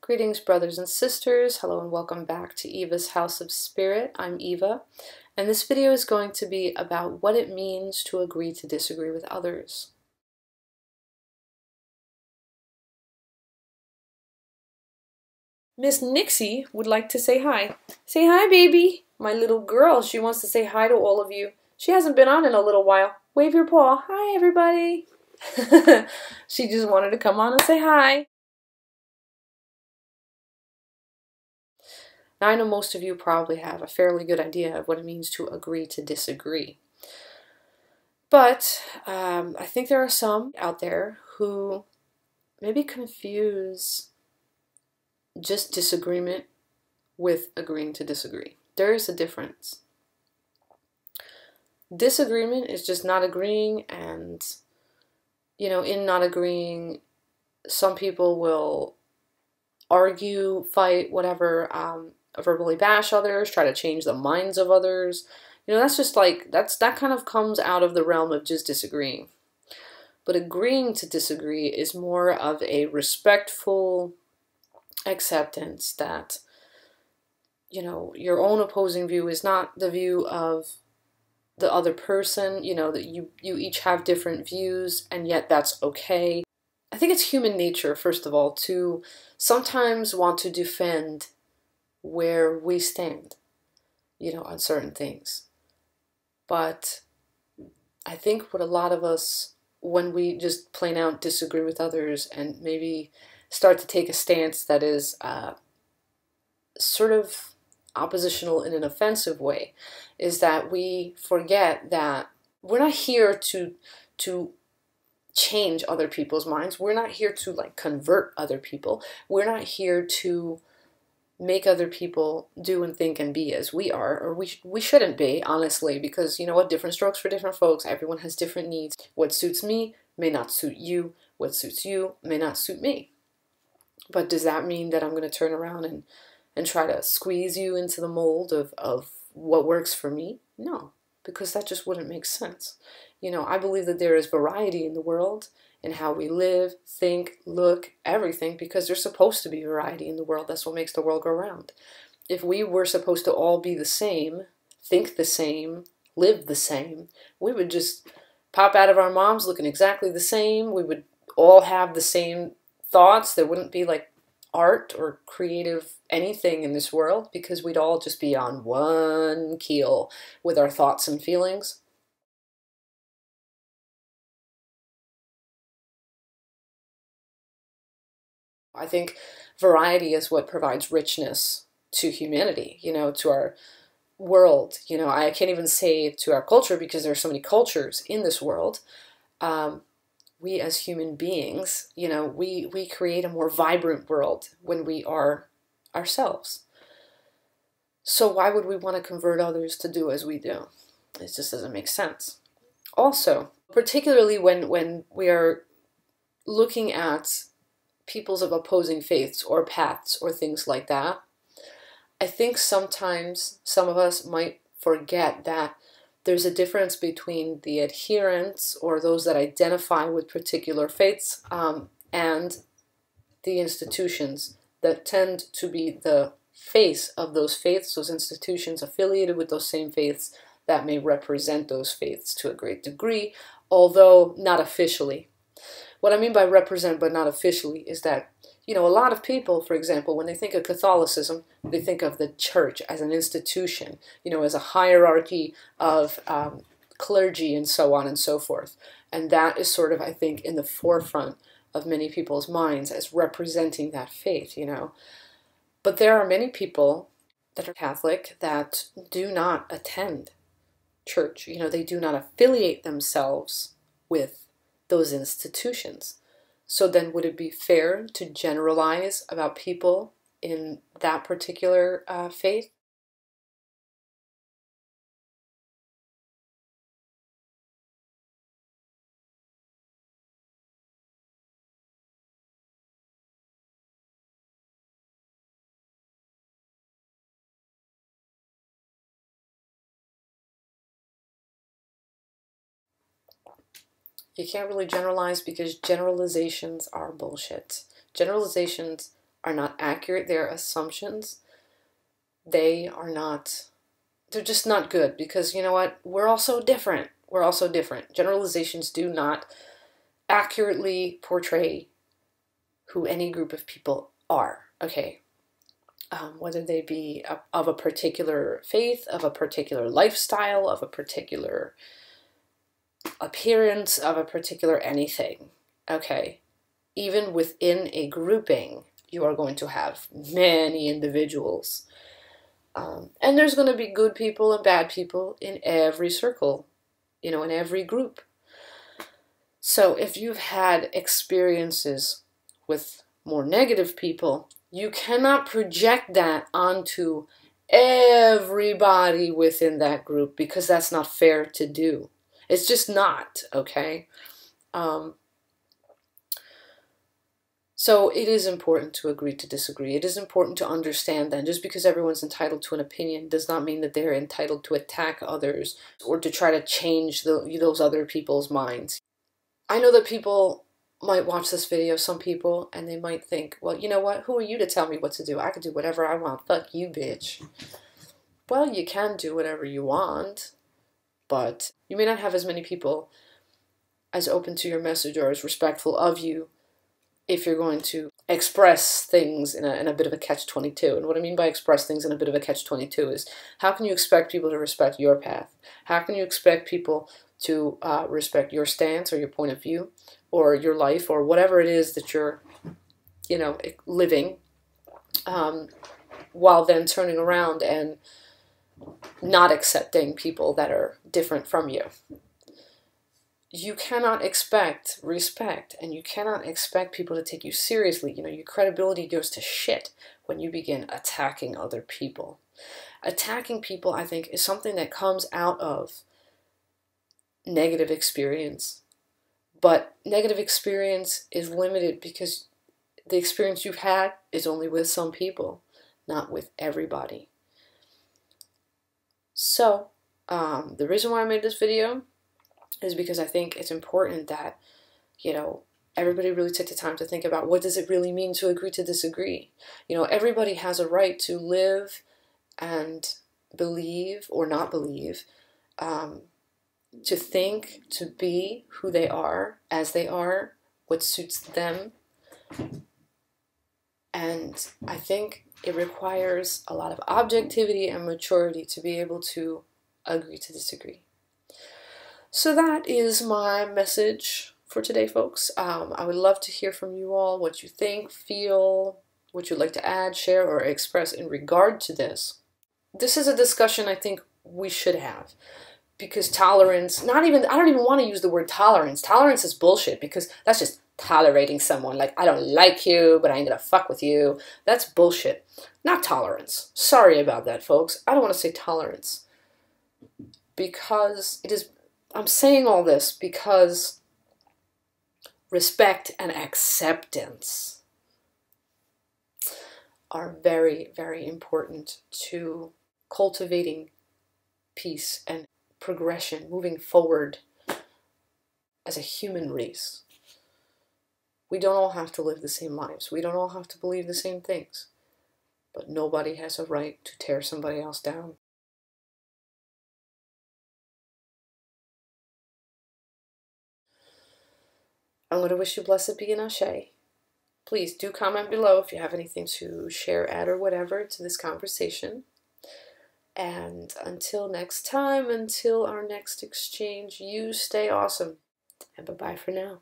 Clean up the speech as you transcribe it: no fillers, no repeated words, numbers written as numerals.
Greetings, brothers and sisters. Hello and welcome back to Eva's House of Spirit. I'm Eva, and this video is going to be about what it means to agree to disagree with others. Miss Nixie would like to say hi. Say hi, baby. My little girl, she wants to say hi to all of you. She hasn't been on in a little while. Wave your paw. Hi, everybody. She just wanted to come on and say hi. Now, I know most of you probably have a fairly good idea of what it means to agree to disagree. But I think there are some out there who maybe confuse just disagreement with agreeing to disagree. There is a difference. Disagreement is just not agreeing, and, you know, in not agreeing, some people will argue, fight, whatever, verbally bash others, try to change the minds of others. You know, that's just like, that kind of comes out of the realm of just disagreeing. But agreeing to disagree is more of a respectful acceptance that, you know, your own opposing view is not the view of the other person, you know, that you each have different views, and yet that's okay. I think it's human nature, first of all, to sometimes want to defend where we stand, you know, on certain things. But I think what a lot of us, when we just plain out disagree with others and maybe start to take a stance that is sort of oppositional in an offensive way, is that we forget that we're not here to change other people's minds. We're not here to like convert other people. We're not here to make other people do and think and be as we are, or we shouldn't be, honestly, because, you know what, different strokes for different folks. Everyone has different needs. What suits me may not suit you. What suits you may not suit me. But does that mean that I'm going to turn around and try to squeeze you into the mold of what works for me? No, because that just wouldn't make sense. You know, I believe that there is variety in the world, in how we live, think, look, everything, because there's supposed to be variety in the world. That's what makes the world go round. If we were supposed to all be the same, think the same, live the same, we would just pop out of our moms looking exactly the same. We would all have the same thoughts. There wouldn't be like art or creative anything in this world, because we'd all just be on one keel with our thoughts and feelings. I think variety is what provides richness to humanity, you know, to our world. You know, I can't even say to our culture, because there are so many cultures in this world. We as human beings, you know, we create a more vibrant world when we are ourselves. So why would we want to convert others to do as we do? It just doesn't make sense. Also, particularly when we are looking at peoples of opposing faiths or paths or things like that, I think sometimes some of us might forget that there's a difference between the adherents, or those that identify with particular faiths, and the institutions that tend to be the face of those faiths, those institutions affiliated with those same faiths that may represent those faiths to a great degree, although not officially. What I mean by represent but not officially is that, you know, a lot of people, for example, when they think of Catholicism, they think of the church as an institution, you know, as a hierarchy of clergy and so on and so forth. And that is sort of, I think, in the forefront of many people's minds as representing that faith, you know. But there are many people that are Catholic that do not attend church. You know, they do not affiliate themselves with those institutions. So then would it be fair to generalize about people in that particular faith? You can't really generalize because generalizations are bullshit. Generalizations are not accurate. They're assumptions. They are not, they're just not good because you know what? We're all so different. We're all so different. Generalizations do not accurately portray who any group of people are, okay? Whether they be of a particular faith, of a particular lifestyle, of a particular appearance, of a particular anything, okay? Even within a grouping, you are going to have many individuals. And there's going to be good people and bad people in every circle, you know, in every group. So if you've had experiences with more negative people, you cannot project that onto everybody within that group because that's not fair to do. It's just not, okay? So it is important to agree to disagree. It is important to understand that just because everyone's entitled to an opinion does not mean that they're entitled to attack others or to try to change those other people's minds. I know that people might watch this video, some people, and they might think, well, you know what? Who are you to tell me what to do? I can do whatever I want. Fuck you, bitch. Well, you can do whatever you want, but you may not have as many people as open to your message or as respectful of you if you're going to express things in a bit of a catch-22. And what I mean by express things in a bit of a catch-22 is, how can you expect people to respect your path? How can you expect people to respect your stance or your point of view or your life or whatever it is that you're, you know, living, while then turning around and not accepting people that are different from you? You cannot expect respect, and you cannot expect people to take you seriously. You know, your credibility goes to shit when you begin attacking other people. Attacking people, I think, is something that comes out of negative experience. But negative experience is limited because the experience you've had is only with some people, not with everybody. So, the reason why I made this video is because I think it's important that, you know, everybody really take the time to think about what does it really mean to agree to disagree. You know, everybody has a right to live and believe or not believe, to think, to be who they are, as they are, what suits them. And I think it requires a lot of objectivity and maturity to be able to agree to disagree. So that is my message for today, folks. I would love to hear from you all, what you think, feel, what you'd like to add, share, or express in regard to this. This is a discussion I think we should have, because tolerance, I don't even want to use the word tolerance. Tolerance is bullshit because that's just tolerating someone. Like, I don't like you, but I ain't gonna fuck with you. That's bullshit. Not tolerance. Sorry about that, folks. I don't want to say tolerance because it is... I'm saying all this because respect and acceptance are very, very important to cultivating peace and progression, moving forward as a human race. We don't all have to live the same lives. We don't all have to believe the same things. But nobody has a right to tear somebody else down. I'm going to wish you blessed be and ashe. Please do comment below if you have anything to share, add, or whatever to this conversation. And until next time, until our next exchange, you stay awesome. And bye-bye for now.